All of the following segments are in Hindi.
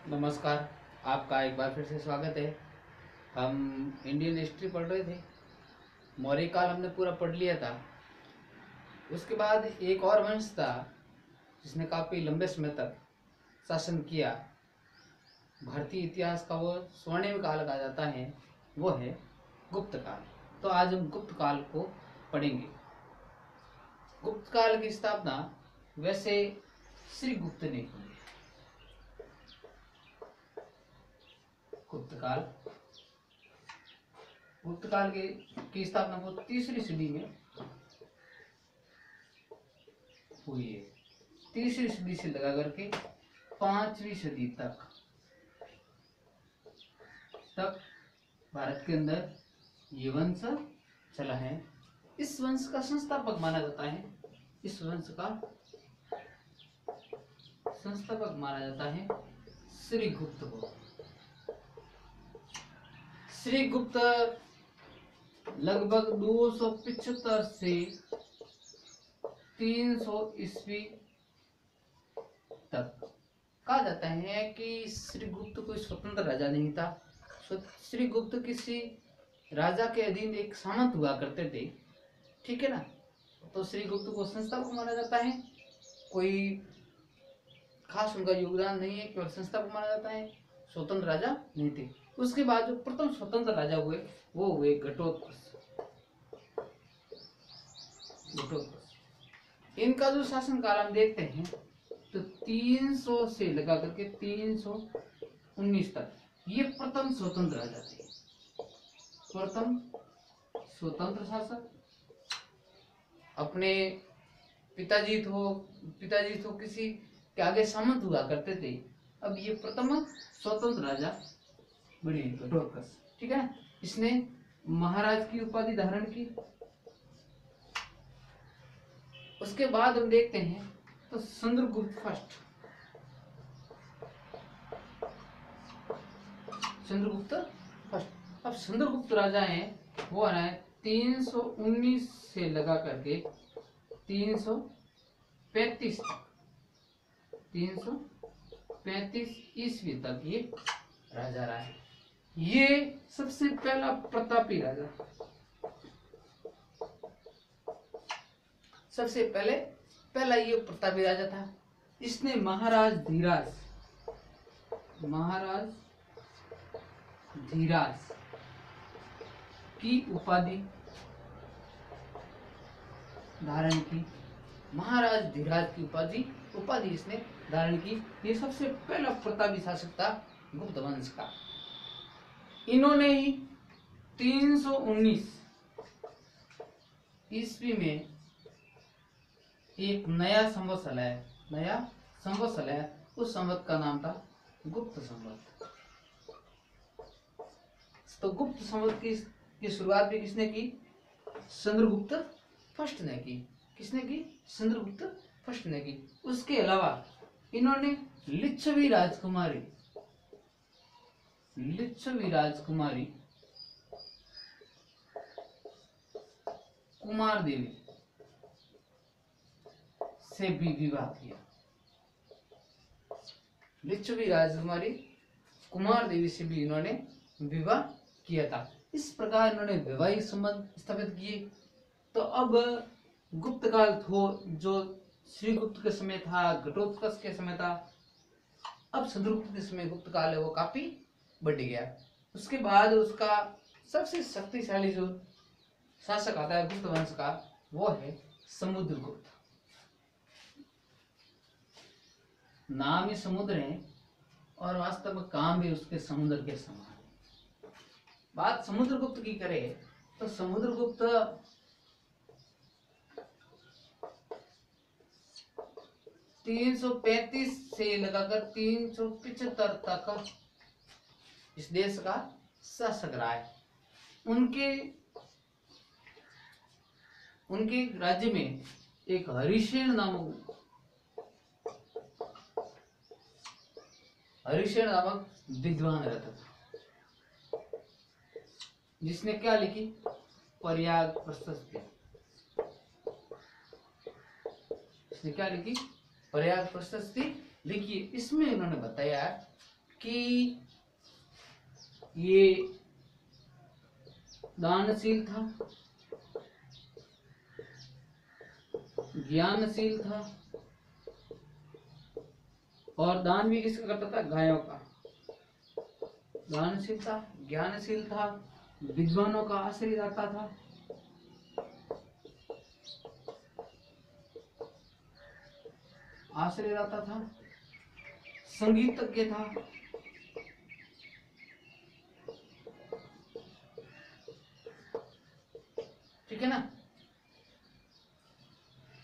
नमस्कार। आपका एक बार फिर से स्वागत है। हम इंडियन हिस्ट्री पढ़ रहे थे। मौर्य काल हमने पूरा पढ़ लिया था। उसके बाद एक और वंश था जिसने काफ़ी लंबे समय तक शासन किया। भारतीय इतिहास का वो स्वर्णिम काल कहा जाता है, वो है गुप्त काल। तो आज हम गुप्त काल को पढ़ेंगे। गुप्त काल की स्थापना वैसे श्री गुप्त ने की है। गुप्त काल की स्थापना को 3री सदी में हुई है। 3री सदी से लगा करके 5वीं सदी तक भारत के अंदर ये वंश चला है। इस वंश का संस्थापक माना जाता है श्री गुप्त को। श्री गुप्त लगभग 275 से 300 ईस्वी तक। कहा जाता है कि श्री गुप्त कोई स्वतंत्र राजा नहीं था। श्री गुप्त किसी राजा के अधीन एक सामंत हुआ करते थे, ठीक है ना। तो श्री गुप्त को संस्थापक माना जाता है। कोई खास उनका योगदान नहीं है, केवल संस्थापक माना जाता है। स्वतंत्र राजा नहीं थे। उसके बाद जो प्रथम स्वतंत्र राजा हुए वो हुए घटोत्कच। इनका जो शासन काल हम देखते हैं तो 300 से लगा करके 319 तक ये प्रथम स्वतंत्र राजा थे। प्रथम स्वतंत्र शासक अपने पिताजी तो किसी के आगे सामंत हुआ करते थे। अब ये प्रथम स्वतंत्र राजा बने घटोत्कच, ठीक है ना। इसने महाराज की उपाधि धारण की। उसके बाद हम देखते हैं तो चंद्रगुप्त फर्स्ट। अब चंद्रगुप्त राजा हैं वो है 319 से लगा करके 335 ईस्वी तक ये राजा रहा है। ये सबसे पहला प्रतापी राजा, सबसे पहला ये प्रतापी राजा था। इसने महाराज धीराज की उपाधि धारण की। महाराज धीराज की उपाधि इसने धारण की। ये सबसे पहला प्रतापी शासक था गुप्त वंश का। इन्होंने ही 319 ईस्वी में एक नया संवत्सर है। उस संवत का नाम था गुप्त संवत। तो गुप्त संवत की शुरुआत भी किसने की? चंद्रगुप्त फर्स्ट ने की। किसने की? चंद्रगुप्त फर्स्ट ने की। उसके अलावा इन्होंने लिच्छवी राजकुमारी कुमार देवी से भी विवाह किया। लिच्छवी राजकुमारी कुमार देवी से भी इन्होंने विवाह किया था। इस प्रकार इन्होंने वैवाहिक संबंध स्थापित किए। तो अब गुप्त काल जो श्रीगुप्त के समय था, घटोत्कच के समय था, अब चंद्रगुप्त के समय गुप्त काल है वो काफी बढ़ गया। उसके बाद उसका सबसे शक्तिशाली जो शासक आता है गुप्त वंश का वो है समुद्रगुप्त। नाम ही समुद्र है और वास्तव में काम भी उसके समुद्र के समान है। बात समुद्रगुप्त की करें तो समुद्रगुप्त 335 से लगाकर 375 तक इस देश का शासक रहा है। उनके राज्य में एक हरिसेन नामक विद्वान रहता था, जिसने क्या लिखी? पर्याग प्रशस्ति। इसने क्या लिखी? पर्याग प्रशस्ति लिखी। इसमें इन्होंने बताया कि ये दानशील था, ज्ञानशील था, और दान भी किसका करता था? गायों का। दानशील था, ज्ञानशील था, विद्वानों का आश्रयदाता था, आश्रयदाता था, संगीतज्ञ था, ठीक है ना।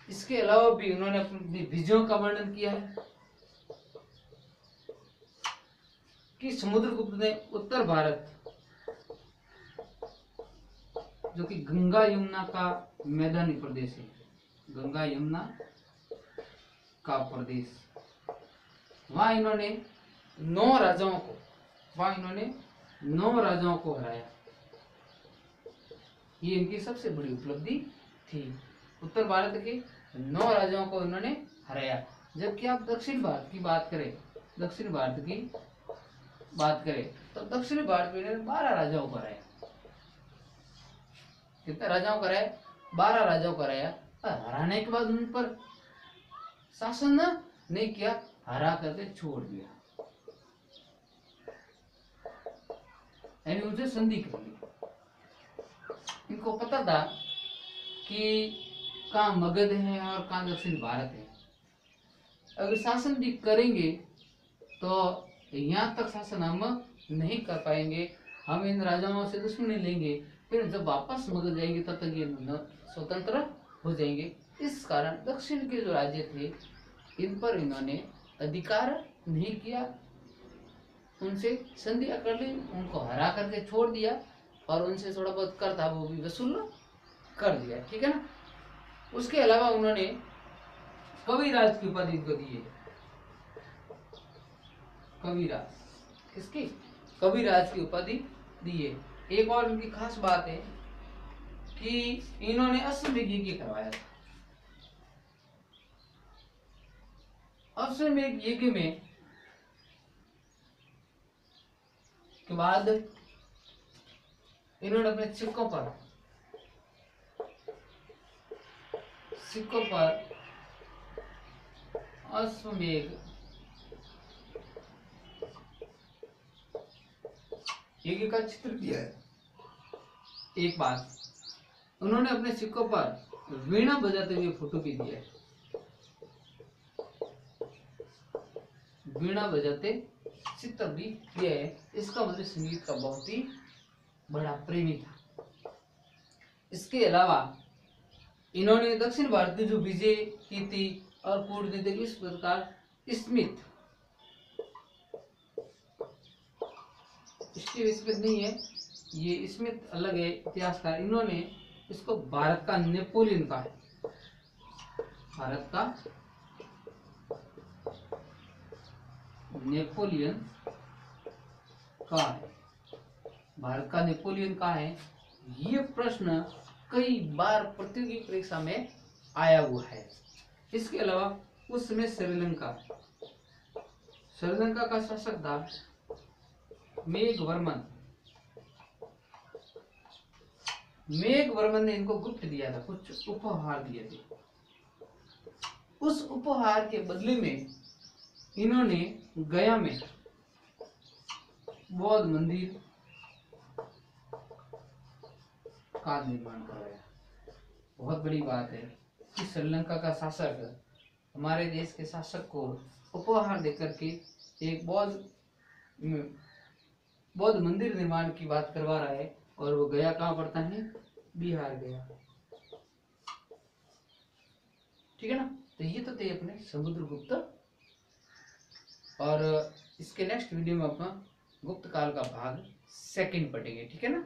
इसके अलावा भी उन्होंने अपनी विजयों का वर्णन किया है कि समुद्रगुप्त ने उत्तर भारत, जो कि गंगा यमुना का मैदानी प्रदेश है, गंगा यमुना का प्रदेश, वहां इन्होंने 9 राजाओं को हराया। ये इनकी सबसे बड़ी उपलब्धि थी। उत्तर भारत के 9 राजाओं को इन्होंने हराया। जबकि आप दक्षिण भारत की बात करें तो दक्षिण भारत में इन्होंने 12 राजाओं को हराया। कितने राजाओं को हराया? 12 राजाओं को हराया। हराने के बाद उन पर शासन नहीं किया, हरा करके छोड़ दिया, यानी उनसे संधि कर ली। इनको पता था कि कहाँ मगध है और कहाँ दक्षिण भारत है। अगर शासन भी करेंगे तो यहाँ तक शासन हम नहीं कर पाएंगे, हम इन राजाओं से दुश्मनी लेंगे, फिर जब वापस मगध जाएंगे तब तक ये स्वतंत्र हो जाएंगे। इस कारण दक्षिण के जो राज्य थे इन पर इन्होंने अधिकार नहीं किया, उनसे संधि कर ली, उनको हरा करके छोड़ दिया और उनसे थोड़ा बहुत कर था वो भी वसूल कर दिया, ठीक है ना। उसके अलावा उन्होंने कविराज की उपाधि इनको दी है। कविराज, किसकी? कविराज की उपाधि दी है। एक और उनकी खास बात है कि इन्होंने अश्वमेध यज्ञ करवाया था। अश्वमेध यज्ञ में के बाद इन्होंने अपने सिक्कों पर अश्वमेध यज्ञ का चित्र दिया है। एक बात, उन्होंने अपने सिक्कों पर वीणा बजाते हुए फोटो भी दिया है। वीणा बजाते चित्र भी दिया है। इसका मतलब संगीत का बहुत ही बड़ा प्रेमी था। इसके अलावा इन्होंने दक्षिण भारत की जो विजय की थी और कूटनीति इस प्रकार स्मिथ नहीं है, ये स्मिथ अलग है इतिहासकार। इन्होंने इसको भारत का नेपोलियन का है, भारत का नेपोलियन का है, भारत का नेपोलियन का है। ये प्रश्न कई बार प्रतियोगी परीक्षा में आया हुआ है। इसके अलावा उस समय श्रीलंका का शासक था मेघवर्मन ने इनको गुप्त दिया था, कुछ उपहार दिए थे। उस उपहार के बदले में इन्होंने गया में बौद्ध मंदिर का निर्माण करवाया। बहुत बड़ी बात है कि श्रीलंका का शासक हमारे देश के शासक को उपहार देकर के एक बौद्ध मंदिर निर्माण की बात करवा रहा है, और वो गया कहाँ पड़ता है? बिहार गया, ठीक है ना। तो ये तो थे अपने समुद्रगुप्त, और इसके नेक्स्ट वीडियो में अपना गुप्त काल का भाग 2 पढ़ेंगे, ठीक है ना।